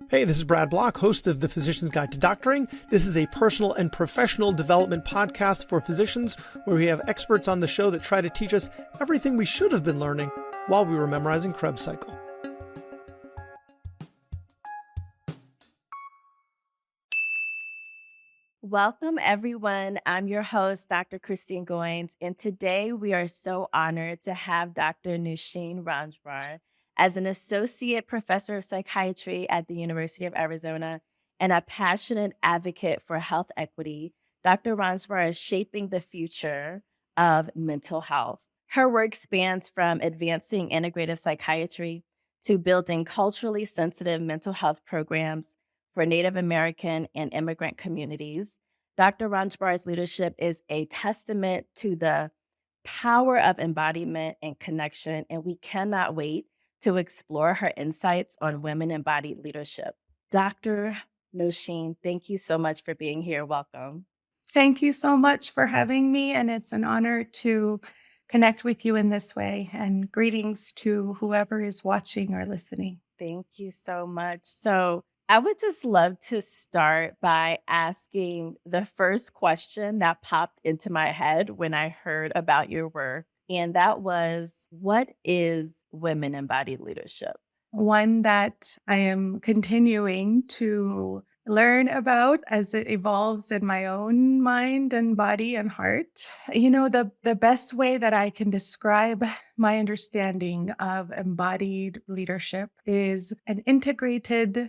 Hey, this is Brad Block, host of The Physician's Guide to Doctoring. This is a personal and professional development podcast for physicians where we have experts on the show that try to teach us everything we should have been learning while we were memorizing Krebs cycle. Welcome, everyone. I'm your host, Dr. Kristine Goins, and today we are so honored to have Dr. Noshene Ranjbar as an associate professor of psychiatry at the University of Arizona and a passionate advocate for health equity. Dr. Ranjbar is shaping the future of mental health. Her work spans from advancing integrative psychiatry to building culturally sensitive mental health programs for Native American and immigrant communities. Dr. Ranjbar's leadership is a testament to the power of embodiment and connection, and we cannot wait to explore her insights on women-embodied leadership. Dr. Noshene, thank you so much for being here. Welcome. Thank you so much for having me, and it's an honor to connect with you in this way. And greetings to whoever is watching or listening. Thank you so much. So I would just love to start by asking the first question that popped into my head when I heard about your work. And that was, what is women embodied leadership? One that I am continuing to learn about as it evolves in my own mind and body and heart. You know, the best way that I can describe my understanding of embodied leadership is an integrative,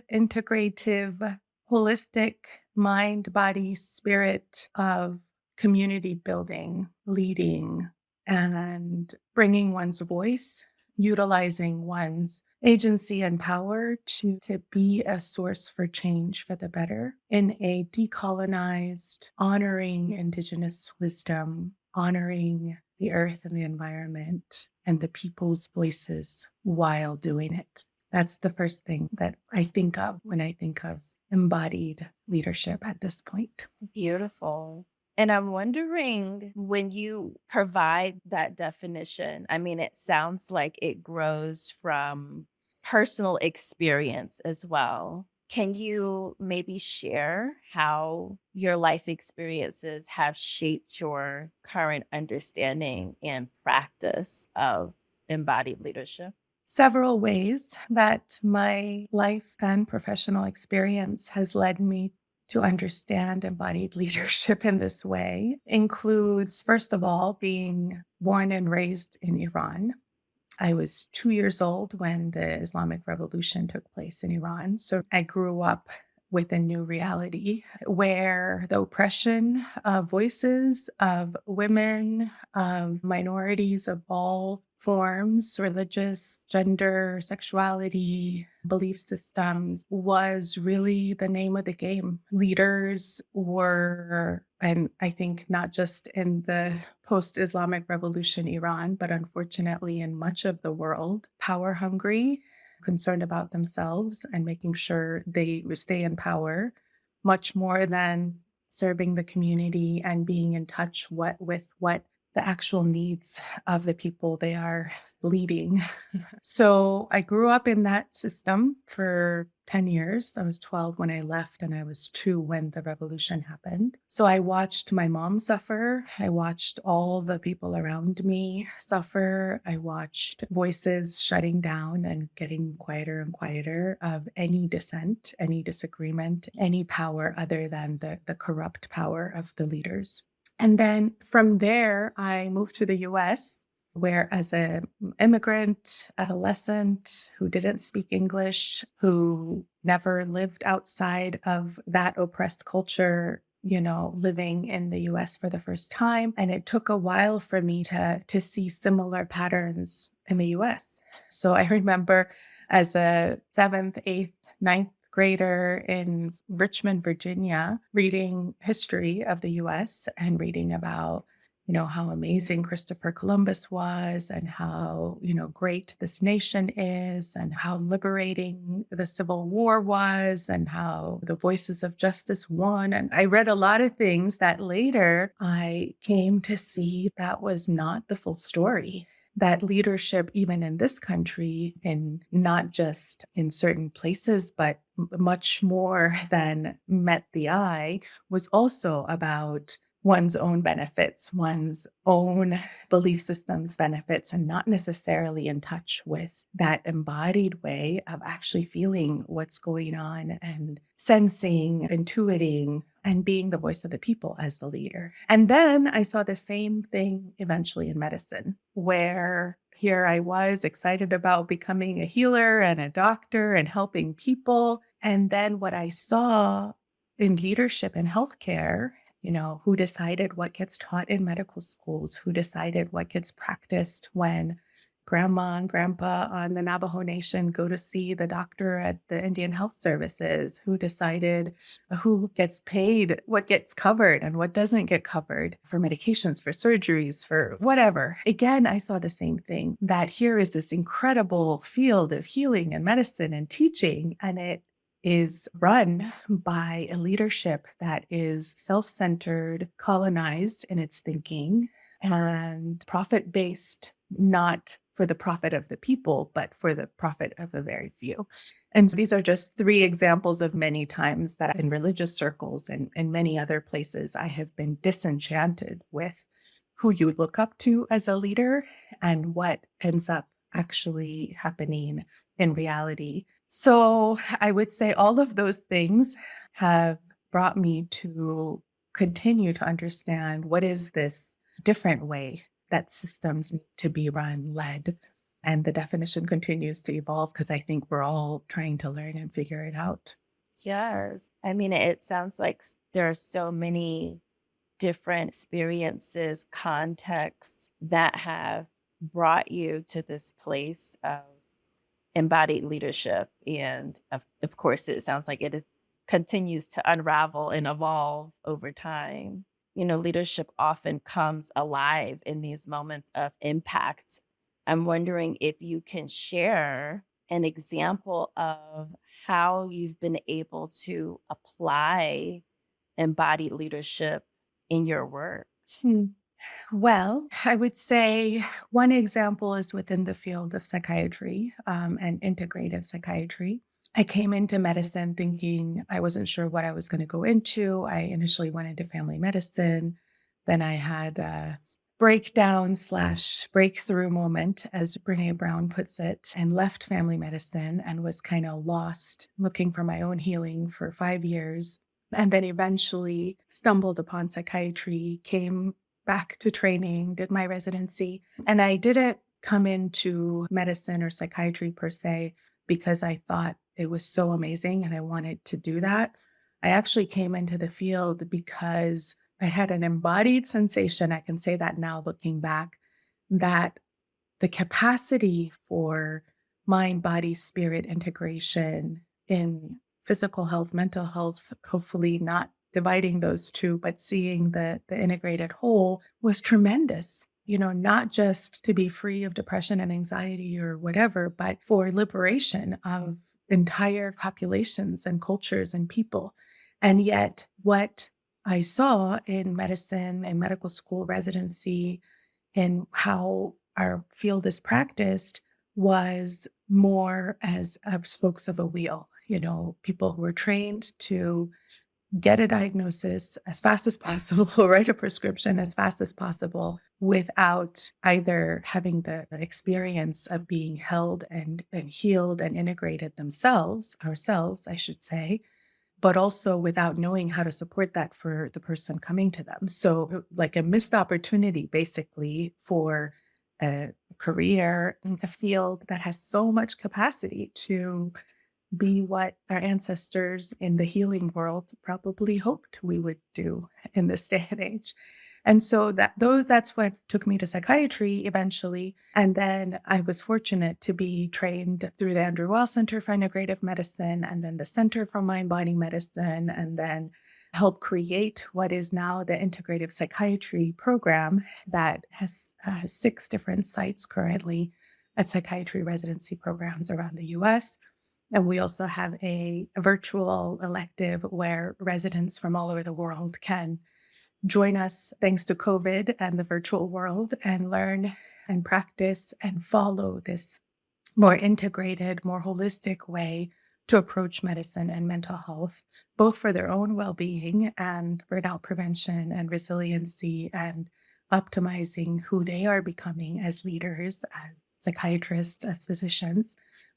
holistic mind, body, spirit of community building, leading, and bringing one's voice, utilizing one's agency and power to be a source for change for the better in a decolonized, honoring indigenous wisdom, honoring the earth and the environment and the people's voices while doing it. That's the first thing that I think of when I think of embodied leadership at this point. Beautiful. And I'm wondering, when you provide that definition, I mean, it sounds like it grows from personal experience as well. Can you maybe share how your life experiences have shaped your current understanding and practice of embodied leadership? Several ways that my life and professional experience has led me to understand embodied leadership in this way includes, first of all, being born and raised in Iran. I was 2 years old when the Islamic Revolution took place in Iran. So I grew up with a new reality where the oppression of voices of women, of minorities of all forms, religious, gender, sexuality, belief systems, was really the name of the game. Leaders were, and I think not just in the post-Islamic Revolution Iran, but unfortunately in much of the world, power hungry, concerned about themselves and making sure they stay in power, much more than serving the community and being in touch with what the actual needs of the people they are leading. So I grew up in that system for 10 years. I was 12 when I left and I was 2 when the revolution happened. So I watched my mom suffer. I watched all the people around me suffer. I watched voices shutting down and getting quieter and quieter of any dissent, any disagreement, any power other than the corrupt power of the leaders. And then from there, I moved to the US, where as an immigrant, adolescent who didn't speak English, who never lived outside of that oppressed culture, you know, living in the US for the first time. And it took a while for me to see similar patterns in the US. So I remember as a 7th, 8th, 9th grader in Richmond, Virginia, reading history of the US and reading about, you know, how amazing Christopher Columbus was and how, you know, great this nation is and how liberating the Civil War was and how the voices of justice won. And I read a lot of things that later I came to see that was not the full story. That leadership, even in this country, and not just in certain places, but much more than met the eye, was also about one's own benefits, one's own belief system's benefits, and not necessarily in touch with that embodied way of actually feeling what's going on and sensing, intuiting, and being the voice of the people as the leader. And then I saw the same thing eventually in medicine, where here I was excited about becoming a healer and a doctor and helping people. And then what I saw in leadership and healthcare, who decided what gets taught in medical schools, who decided what gets practiced when grandma and grandpa on the Navajo Nation go to see the doctor at the Indian Health Services, who decided who gets paid, what gets covered and what doesn't get covered for medications, for surgeries, for whatever. Again, I saw the same thing, that here is this incredible field of healing and medicine and teaching, and it is run by a leadership that is self-centered, colonized in its thinking, and profit-based, not for the profit of the people, but for the profit of a very few. And these are just 3 examples of many times that in religious circles and in many other places, I have been disenchanted with who you look up to as a leader and what ends up actually happening in reality. So I would say all of those things have brought me to continue to understand what is this different way that systems need to be run, led. And the definition continues to evolve because I think we're all trying to learn and figure it out. Yes. I mean, it sounds like there are so many different experiences, contexts that have brought you to this place of embodied leadership. And of course, it sounds like it continues to unravel and evolve over time. Leadership often comes alive in these moments of impact. I'm wondering if you can share an example of how you've been able to apply embodied leadership in your work. Hmm. Well, I would say one example is within the field of psychiatry and integrative psychiatry. I came into medicine thinking I wasn't sure what I was going to go into. I initially went into family medicine. Then I had a breakdown / breakthrough moment, as Brene Brown puts it, and left family medicine and was kind of lost looking for my own healing for 5 years. And then eventually stumbled upon psychiatry, came back to training, did my residency. And I didn't come into medicine or psychiatry per se because I thought it was so amazing and I wanted to do that. I actually came into the field because I had an embodied sensation, I can say that now looking back, that the capacity for mind, body, spirit integration in physical health, mental health, hopefully not dividing those two, but seeing the integrated whole was tremendous. Not just to be free of depression and anxiety or whatever, but for liberation of entire populations and cultures and people. And yet, what I saw in medicine and medical school residency and how our field is practiced was more as spokes of a wheel, people who were trained to get a diagnosis as fast as possible, write a prescription as fast as possible without either having the experience of being held and healed and integrated ourselves, I should say, but also without knowing how to support that for the person coming to them. So like a missed opportunity, basically, for a career in a field that has so much capacity to be what our ancestors in the healing world probably hoped we would do in this day and age. And so that's what took me to psychiatry eventually. And then I was fortunate to be trained through the Andrew Weil Center for Integrative Medicine and then the Center for Mind-Body Medicine, and then help create what is now the integrative psychiatry program that has 6 different sites currently at psychiatry residency programs around the US. And we also have a virtual elective where residents from all over the world can join us thanks to COVID and the virtual world and learn and practice and follow this more integrated, more holistic way to approach medicine and mental health, both for their own well-being and burnout prevention and resiliency and optimizing who they are becoming as leaders, as psychiatrists, as physicians,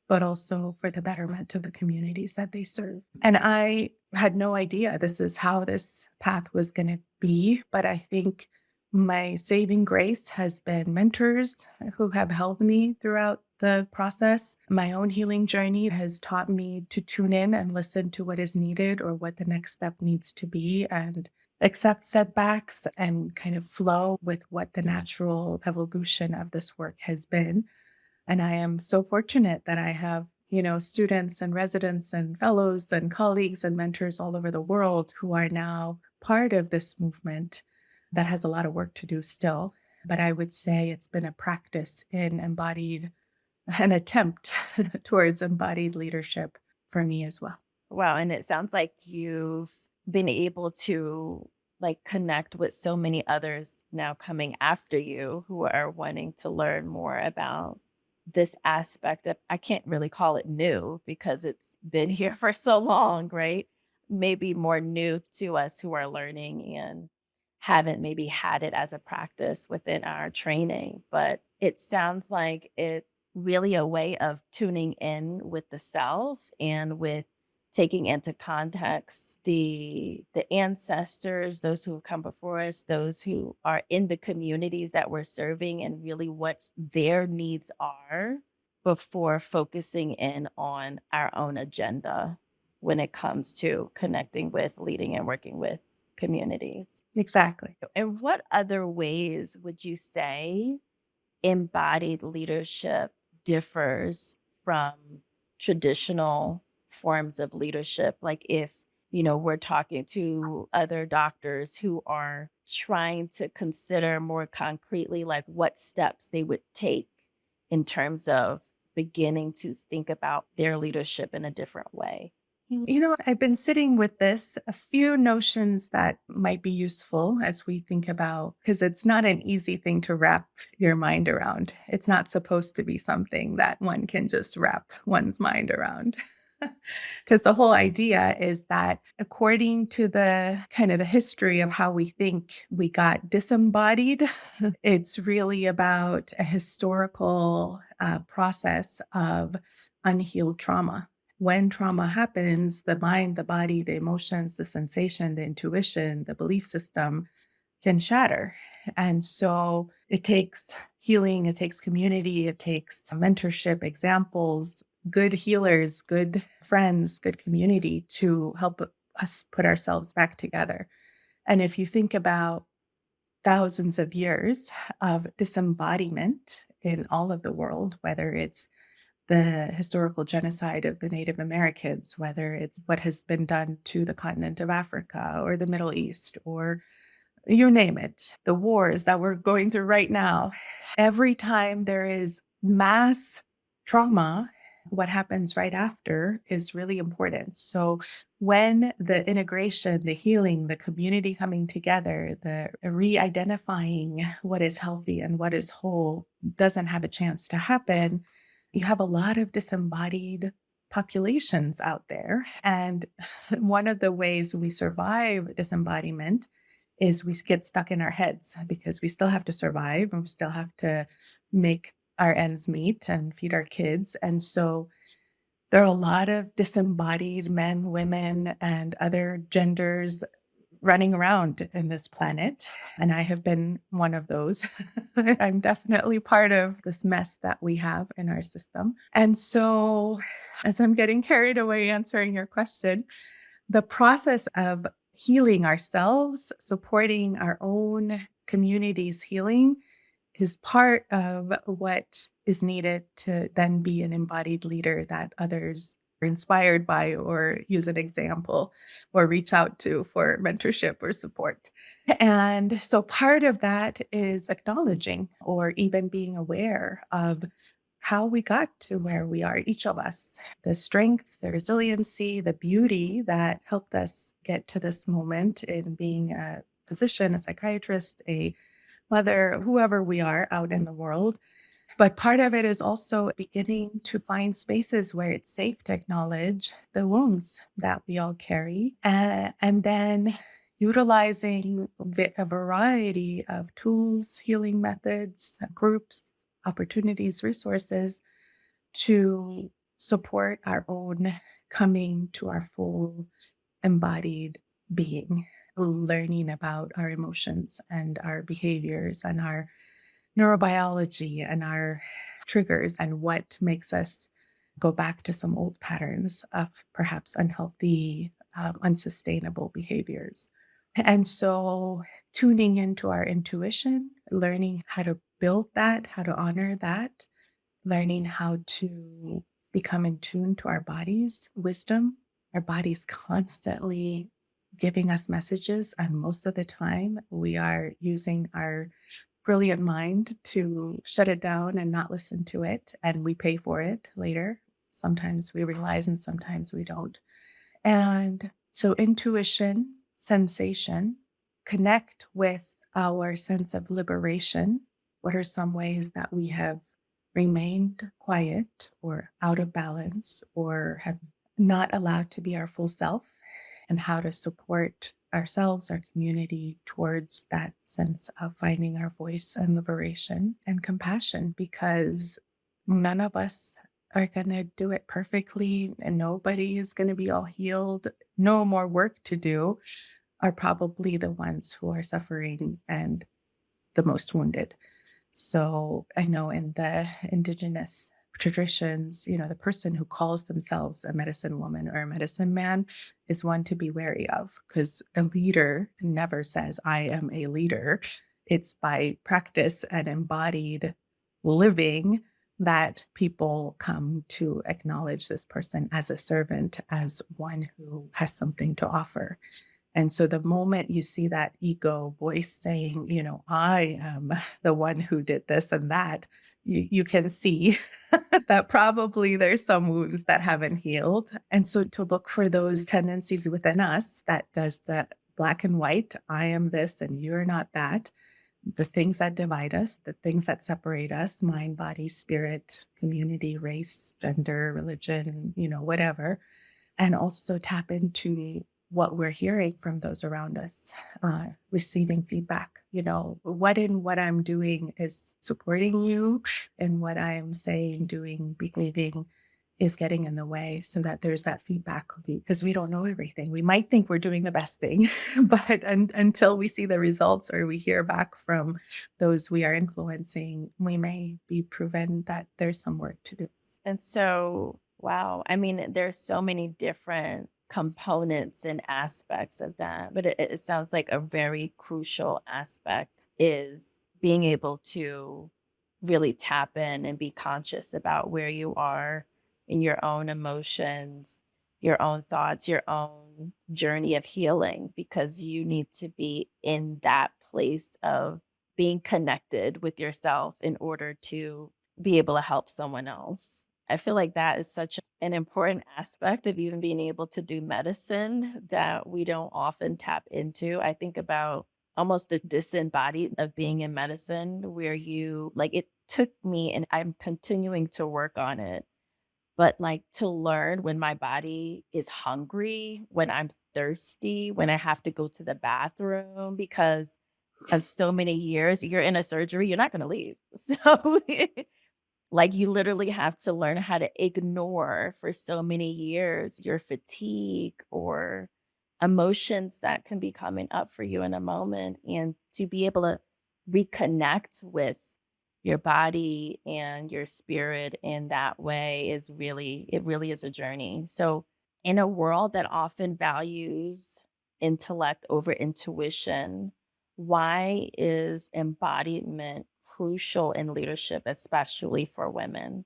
but also for the betterment of the communities that they serve. And I had no idea this is how this path was going to be, but I think my saving grace has been mentors who have held me throughout the process. My own healing journey has taught me to tune in and listen to what is needed or what the next step needs to be and accept setbacks and kind of flow with what the natural evolution of this work has been. And I am so fortunate that I have, students and residents and fellows and colleagues and mentors all over the world who are now part of this movement that has a lot of work to do still. But I would say it's been a practice in an attempt towards embodied leadership for me as well. Wow. And it sounds like you've been able to connect with so many others now coming after you who are wanting to learn more about this aspect of, I can't really call it new because it's been here for so long, right? Maybe more new to us who are learning and haven't maybe had it as a practice within our training. But it sounds like it's really a way of tuning in with the self and with taking into context the ancestors, those who have come before us, those who are in the communities that we're serving, and really what their needs are before focusing in on our own agenda when it comes to connecting with, leading, and working with communities. Exactly. And what other ways would you say embodied leadership differs from traditional forms of leadership? Like if, we're talking to other doctors who are trying to consider more concretely, like what steps they would take in terms of beginning to think about their leadership in a different way. I've been sitting with this, a few notions that might be useful as we think about, because it's not an easy thing to wrap your mind around. It's not supposed to be something that one can just wrap one's mind around. Because the whole idea is that according to the kind of the history of how we think we got disembodied, it's really about a historical process of unhealed trauma. When trauma happens, the mind, the body, the emotions, the sensation, the intuition, the belief system can shatter. And so it takes healing, it takes community, it takes mentorship, examples, good healers, good friends, good community to help us put ourselves back together. And if you think about thousands of years of disembodiment in all of the world, whether it's the historical genocide of the Native Americans, whether it's what has been done to the continent of Africa or the Middle East, or you name it, the wars that we're going through right now. Every time there is mass trauma, what happens right after is really important. So when the integration, the healing, the community coming together, the re-identifying what is healthy and what is whole doesn't have a chance to happen, you have a lot of disembodied populations out there. And one of the ways we survive disembodiment is we get stuck in our heads because we still have to survive and we still have to make our ends meet and feed our kids. And so there are a lot of disembodied men, women, and other genders running around in this planet. And I have been one of those. I'm definitely part of this mess that we have in our system. And so, as I'm getting carried away answering your question, the process of healing ourselves, supporting our own community's healing is part of what is needed to then be an embodied leader that others are inspired by or use an example or reach out to for mentorship or support. And so part of that is acknowledging or even being aware of how we got to where we are, each of us, the strength, the resiliency, the beauty that helped us get to this moment in being a physician, a psychiatrist, a mother, whoever we are out in the world. But part of it is also beginning to find spaces where it's safe to acknowledge the wounds that we all carry, and then utilizing a variety of tools, healing methods, groups, opportunities, resources to support our own coming to our full embodied being, learning about our emotions and our behaviors and our neurobiology and our triggers and what makes us go back to some old patterns of perhaps unhealthy, unsustainable behaviors. And so tuning into our intuition, learning how to build that, how to honor that, learning how to become in tune to our body's wisdom. Our body's constantly giving us messages, and most of the time we are using our brilliant mind to shut it down and not listen to it, and we pay for it later. Sometimes we realize and sometimes we don't. And so intuition, sensation, connect with our sense of liberation. What are some ways that we have remained quiet or out of balance or have not allowed to be our full self, and how to support ourselves, our community towards that sense of finding our voice and liberation and compassion, because none of us are going to do it perfectly and nobody is going to be all healed. No more work to do are probably the ones who are suffering and the most wounded. So I know in the indigenous traditions, the person who calls themselves a medicine woman or a medicine man is one to be wary of, because a leader never says, I am a leader. It's by practice and embodied living that people come to acknowledge this person as a servant, as one who has something to offer. And so the moment you see that ego voice saying, I am the one who did this and that, you can see that probably there's some wounds that haven't healed. And so to look for those tendencies within us that does the black and white, I am this and you're not that, the things that divide us, the things that separate us, mind, body, spirit, community, race, gender, religion, whatever, and also tap into what we're hearing from those around us, receiving feedback. What in what I'm doing is supporting you, and what I'm saying, doing, behaving is getting in the way, so that there's that feedback loop, because we don't know everything. We might think we're doing the best thing, but until we see the results or we hear back from those we are influencing, we may be proven that there's some work to do. And so, wow. I mean, there's so many different components and aspects of that, but it sounds like a very crucial aspect is being able to really tap in and be conscious about where you are in your own emotions, your own thoughts, your own journey of healing, because you need to be in that place of being connected with yourself in order to be able to help someone else. I feel like that is such an important aspect of even being able to do medicine that we don't often tap into. I think about almost the disembodied of being in medicine, where it took me, and I'm continuing to work on it, but like to learn when my body is hungry, when I'm thirsty, when I have to go to the bathroom, because of so many years, you're in a surgery, you're not going to leave. So like, you literally have to learn how to ignore for so many years your fatigue or emotions that can be coming up for you in a moment, and to be able to reconnect with your body and your spirit in that way it really is a journey. So, in a world that often values intellect over intuition, why is embodiment crucial in leadership, especially for women?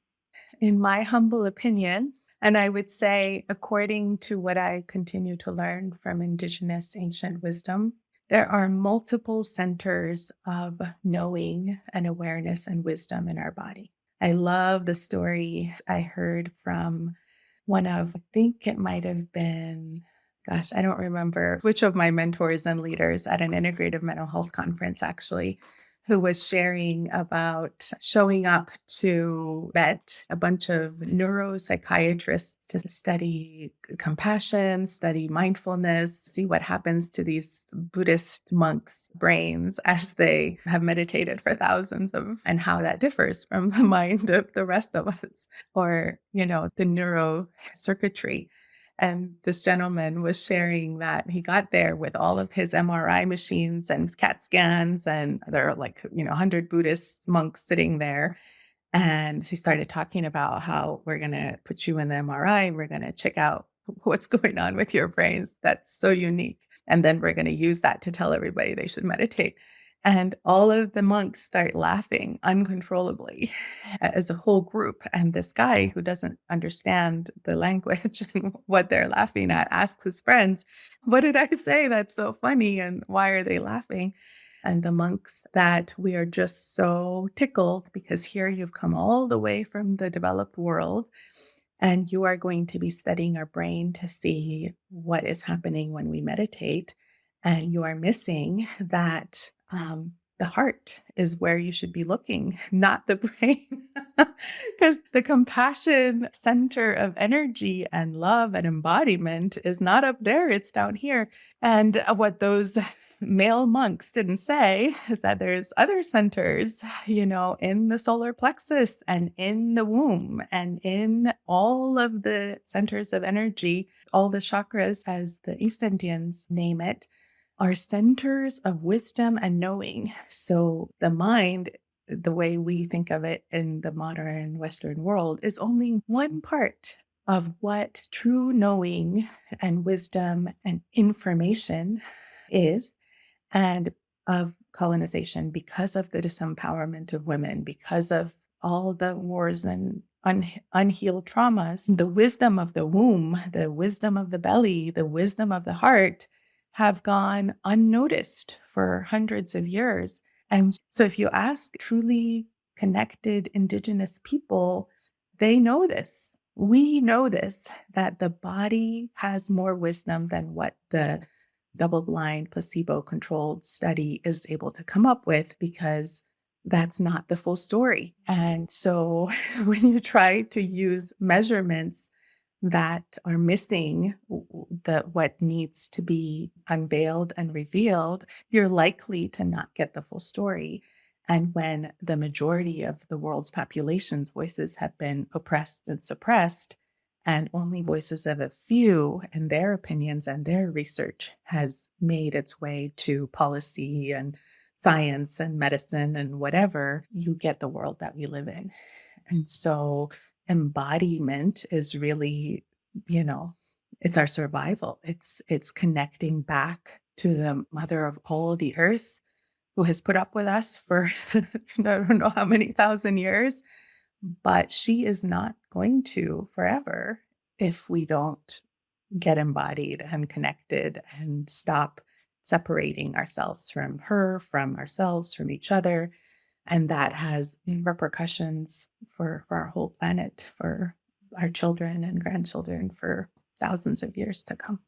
In my humble opinion, and I would say, according to what I continue to learn from indigenous ancient wisdom, there are multiple centers of knowing and awareness and wisdom in our body. I love the story I heard from one of, I think it might have been, gosh, I don't remember which of my mentors and leaders at an integrative mental health conference, actually, who was sharing about showing up to met a bunch of neuropsychiatrists to study compassion, study mindfulness, see what happens to these Buddhist monks' brains as they have meditated for thousands of, and how that differs from the mind of the rest of us, or, the neurocircuitry. And this gentleman was sharing that he got there with all of his MRI machines and CAT scans, and there are 100 Buddhist monks sitting there. And he started talking about how we're going to put you in the MRI and we're going to check out what's going on with your brains. That's so unique. And then we're going to use that to tell everybody they should meditate. And all of the monks start laughing uncontrollably as a whole group. And this guy who doesn't understand the language and what they're laughing at asks his friends, "What did I say that's so funny? And why are they laughing?" And the monks that we are just so tickled because here you've come all the way from the developed world and you are going to be studying our brain to see what is happening when we meditate. And you are missing that the heart is where you should be looking, not the brain. Because the compassion center of energy and love and embodiment is not up there, it's down here. And what those male monks didn't say is that there's other centers, in the solar plexus and in the womb and in all of the centers of energy, all the chakras, as the East Indians name it, are centers of wisdom and knowing. So the mind, the way we think of it in the modern Western world, is only one part of what true knowing and wisdom and information is, and of colonization, because of the disempowerment of women, because of all the wars and unhealed traumas. The wisdom of the womb, the wisdom of the belly, the wisdom of the heart have gone unnoticed for hundreds of years. And so if you ask truly connected indigenous people, they know this. We know this, that the body has more wisdom than what the double-blind, placebo-controlled study is able to come up with, because that's not the full story. And so when you try to use measurements that are missing what needs to be unveiled and revealed, you're likely to not get the full story. And when the majority of the world's population's voices have been oppressed and suppressed, and only voices of a few and their opinions and their research has made its way to policy and science and medicine and whatever, you get the world that we live in. And so embodiment is really, it's our survival. It's connecting back to the mother of all the earth, who has put up with us for I don't know how many thousand years, but she is not going to forever if we don't get embodied and connected and stop separating ourselves from her, from ourselves, from each other. And that has repercussions for our whole planet, for our children and grandchildren for thousands of years to come.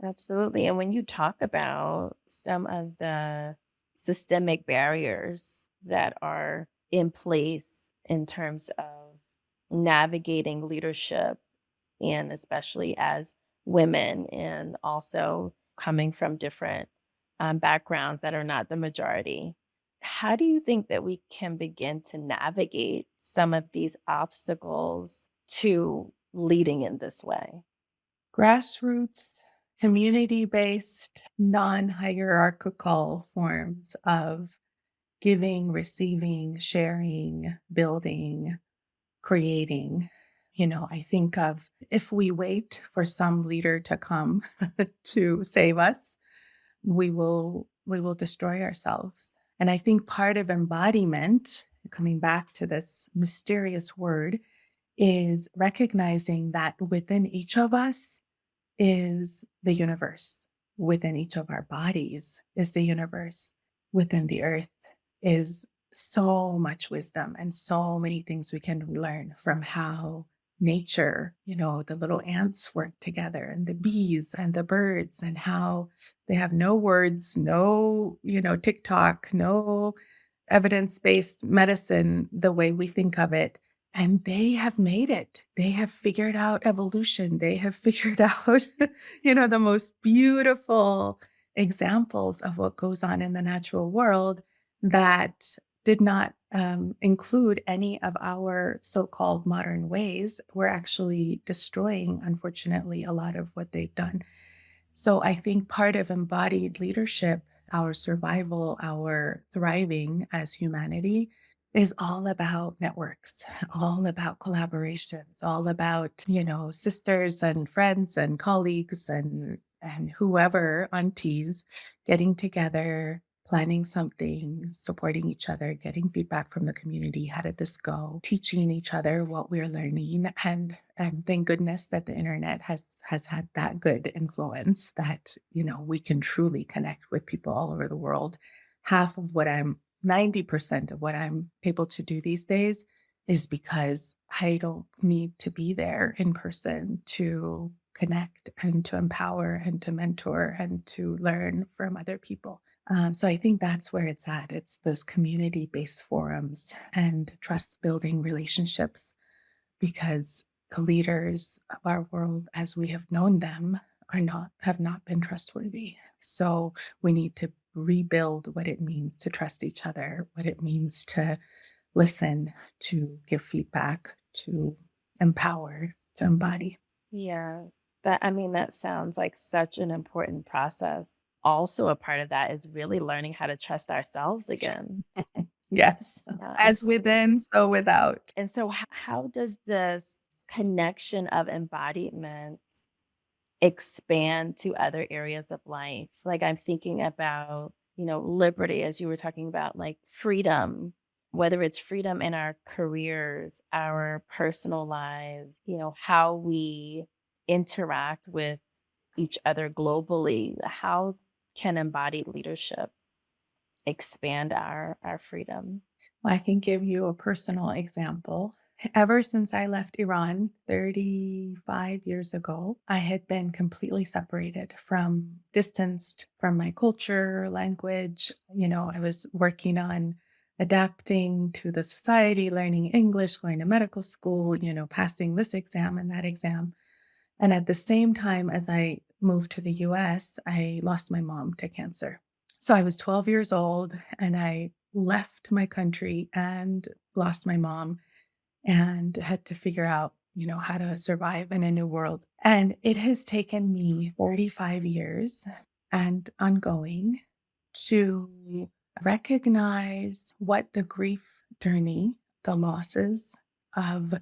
Absolutely. And when you talk about some of the systemic barriers that are in place in terms of navigating leadership, and especially as women, and also coming from different backgrounds that are not the majority, how do you think that we can begin to navigate some of these obstacles to leading in this way? Grassroots, community-based, non-hierarchical forms of giving, receiving, sharing, building, creating. I think of, if we wait for some leader to come to save us, we will destroy ourselves. And I think part of embodiment, coming back to this mysterious word, is recognizing that within each of us is the universe. Within each of our bodies is the universe. Within the earth is so much wisdom and so many things we can learn from how nature, the little ants work together, and the bees and the birds, and how they have no words, no, TikTok, no evidence-based medicine, the way we think of it. And they have made it. They have figured out evolution. They have figured out, the most beautiful examples of what goes on in the natural world that did not include any of our so-called modern ways. We're actually destroying, unfortunately, a lot of what they've done. So I think part of embodied leadership, our survival, our thriving as humanity, is all about networks, all about collaborations, all about, sisters and friends and colleagues and whoever, aunties, getting together, planning something, supporting each other, getting feedback from the community. How did this go? Teaching each other what we're learning. And thank goodness that the internet has had that good influence that, we can truly connect with people all over the world. 90% of what I'm able to do these days is because I don't need to be there in person to connect and to empower and to mentor and to learn from other people. So I think that's where it's at. It's those community-based forums and trust-building relationships, because the leaders of our world, as we have known them, have not been trustworthy. So we need to rebuild what it means to trust each other, what it means to listen, to give feedback, to empower, to embody. Yes. That sounds like such an important process. Also, a part of that is really learning how to trust ourselves again. Yes. Yeah. As within, so without. And so, how does this connection of embodiment expand to other areas of life? Like, I'm thinking about, liberty, as you were talking about, like freedom, whether it's freedom in our careers, our personal lives, how we interact with each other globally. How can embodied leadership expand our freedom? I can give you a personal example. Ever since I left Iran 35 years ago, I had been completely separated distanced from my culture, language. I was working on adapting to the society, learning English, going to medical school, passing this exam and that exam. And at the same time as I moved to the US, I lost my mom to cancer. So I was 12 years old and I left my country and lost my mom and had to figure out, how to survive in a new world. And it has taken me 45 years and ongoing to recognize what the grief journey, the losses of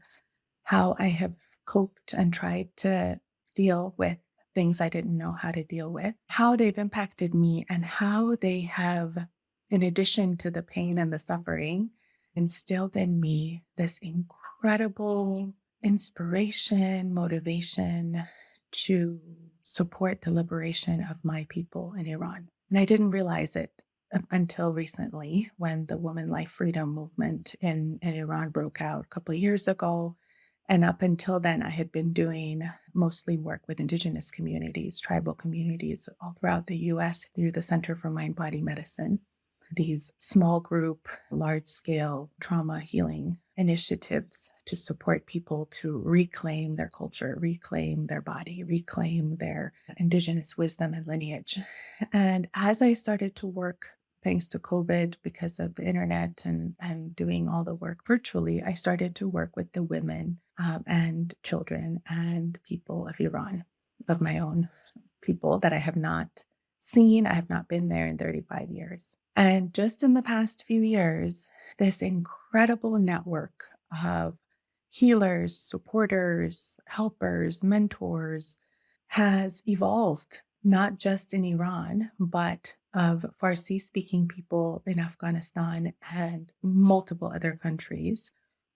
how I have coped and tried to deal with things I didn't know how to deal with, how they've impacted me, and how they have, in addition to the pain and the suffering, instilled in me this incredible inspiration, motivation to support the liberation of my people in Iran. And I didn't realize it until recently, when the Women Life Freedom movement in Iran broke out a couple of years ago. And up until then, I had been doing mostly work with indigenous communities, tribal communities all throughout the US through the Center for Mind Body Medicine. These small group, large scale trauma healing initiatives to support people to reclaim their culture, reclaim their body, reclaim their indigenous wisdom and lineage. And as I started to work, thanks to COVID, because of the internet and doing all the work virtually, I started to work with the women and children and people of Iran, of my own people that I have not seen. I have not been there in 35 years. And just in the past few years, this incredible network of healers, supporters, helpers, mentors has evolved, not just in Iran, but of Farsi speaking people in Afghanistan and multiple other countries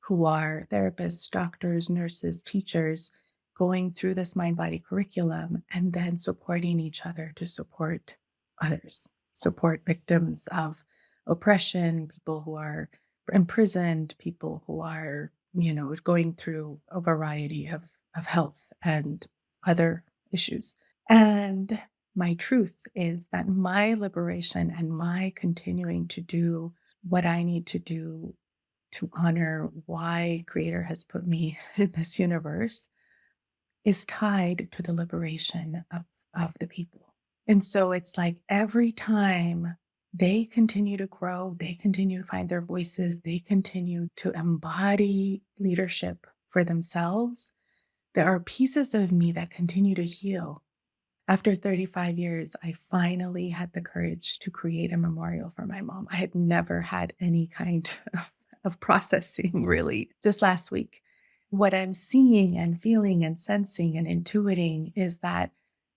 who are therapists, doctors, nurses, teachers, going through this mind body curriculum and then supporting each other to support others, support victims of oppression, people who are imprisoned, people who are, going through a variety of health and other issues. And my truth is that my liberation and my continuing to do what I need to do to honor why Creator has put me in this universe is tied to the liberation of the people. And so it's like every time they continue to grow, they continue to find their voices, they continue to embody leadership for themselves, there are pieces of me that continue to heal. After 35 years, I finally had the courage to create a memorial for my mom. I had never had any kind of processing really, just last week. What I'm seeing and feeling and sensing and intuiting is that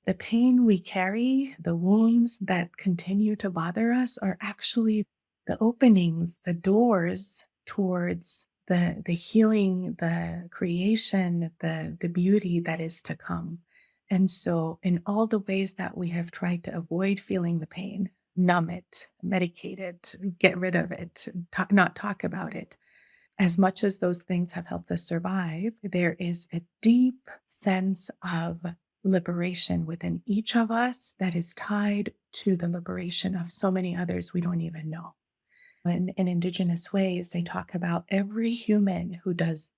the pain we carry, the wounds that continue to bother us are actually the openings, the doors towards the healing, the creation, the beauty that is to come. And so, in all the ways that we have tried to avoid feeling the pain, numb it, medicate it, get rid of it, not talk about it, as much as those things have helped us survive, there is a deep sense of liberation within each of us that is tied to the liberation of so many others we don't even know. In indigenous ways, they talk about every human who does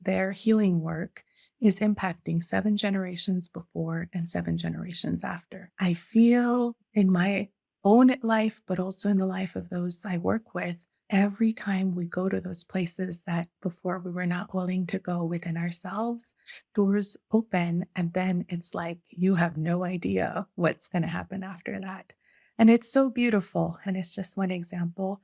their healing work is impacting 7 generations before and 7 generations after. I feel in my own life, but also in the life of those I work with, every time we go to those places that before we were not willing to go within ourselves, doors open. And then it's like, you have no idea what's going to happen after that. And it's so beautiful. And it's just one example,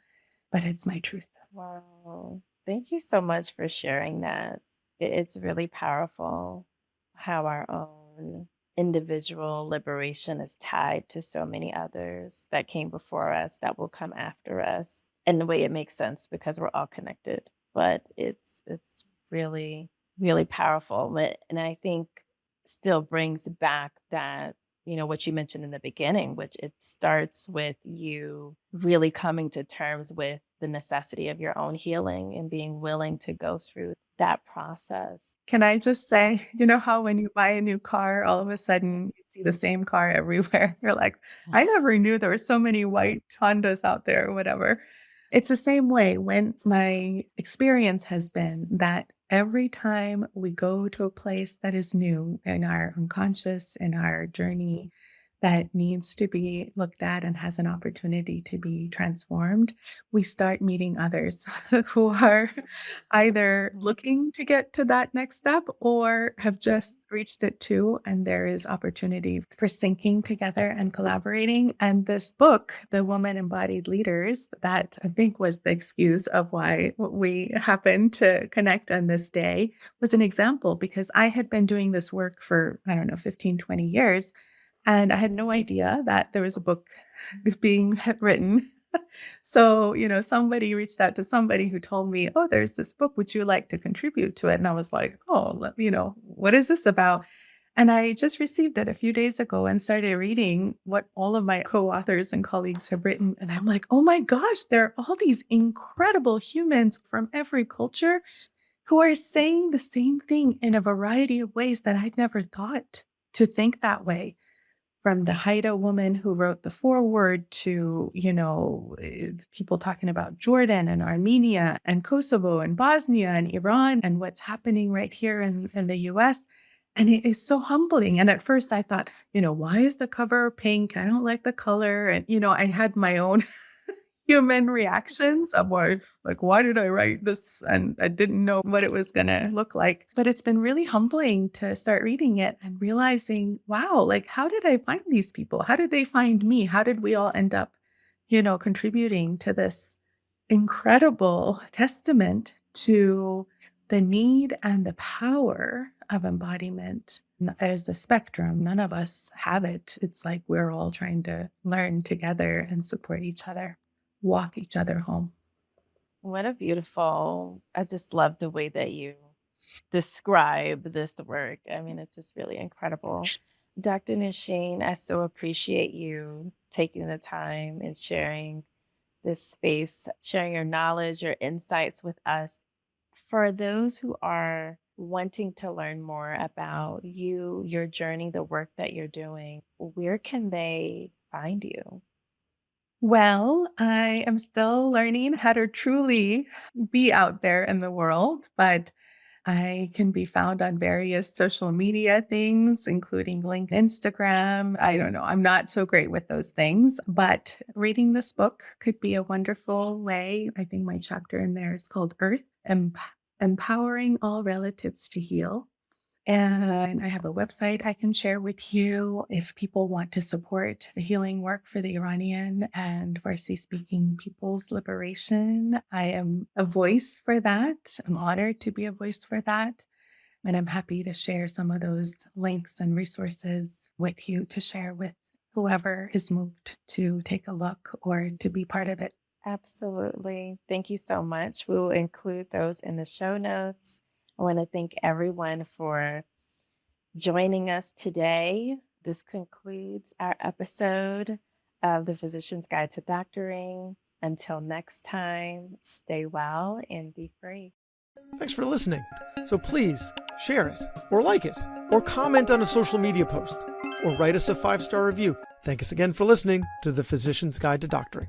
but it's my truth. Wow. Thank you so much for sharing that. It's really powerful how our own individual liberation is tied to so many others that came before us that will come after us. And the way it makes sense because we're all connected. But it's really, really powerful. And I think still brings back that, what you mentioned in the beginning, which it starts with you really coming to terms with the necessity of your own healing and being willing to go through that process. Can I just say, you know how when you buy a new car, all of a sudden you see the same car everywhere? You're like, I Yes. never knew there were so many white Hondas out there or whatever. It's the same way when my experience has been that every time we go to a place that is new in our unconscious, in our journey, that needs to be looked at and has an opportunity to be transformed, we start meeting others who are either looking to get to that next step or have just reached it too. And there is opportunity for syncing together and collaborating. And this book, The Woman Embodied Leaders, that I think was the excuse of why we happened to connect on this day, was an example because I had been doing this work for, I don't know, 15, 20 years. And I had no idea that there was a book being written. So, somebody reached out to somebody who told me, oh, there's this book. Would you like to contribute to it? And I was like, oh, what is this about? And I just received it a few days ago and started reading what all of my co-authors and colleagues have written. And I'm like, oh my gosh, there are all these incredible humans from every culture who are saying the same thing in a variety of ways that I'd never thought to think that way. From the Haida woman who wrote the foreword to, people talking about Jordan and Armenia and Kosovo and Bosnia and Iran and what's happening right here in the US. And it is so humbling. And at first I thought, why is the cover pink? I don't like the color. And, I had my own human reactions of why did I write this? And I didn't know what it was going to look like. But it's been really humbling to start reading it and realizing, wow, like, how did I find these people? How did they find me? How did we all end up, contributing to this incredible testament to the need and the power of embodiment? There's a spectrum. None of us have it. It's like we're all trying to learn together and support each other, walk each other home. What a beautiful, I just love the way that you describe this work. I mean, it's just really incredible. Dr. Noshene, I so appreciate you taking the time and sharing this space, sharing your knowledge, your insights with us. For those who are wanting to learn more about you, your journey, the work that you're doing, where can they find you? Well, I am still learning how to truly be out there in the world, but I can be found on various social media things, including LinkedIn, Instagram. I don't know. I'm not so great with those things, but reading this book could be a wonderful way. I think my chapter in there is called Earth, Empowering All Relatives to Heal. And I have a website I can share with you if people want to support the healing work for the Iranian and Farsi speaking people's liberation. I am a voice for that. I'm honored to be a voice for that. And I'm happy to share some of those links and resources with you to share with whoever is moved to take a look or to be part of it. Absolutely. Thank you so much. We will include those in the show notes. I want to thank everyone for joining us today. This concludes our episode of The Physician's Guide to Doctoring. Until next time, stay well and be free. Thanks for listening. So please share it, or like it, or comment on a social media post, or write us a 5-star review. Thank us again for listening to The Physician's Guide to Doctoring.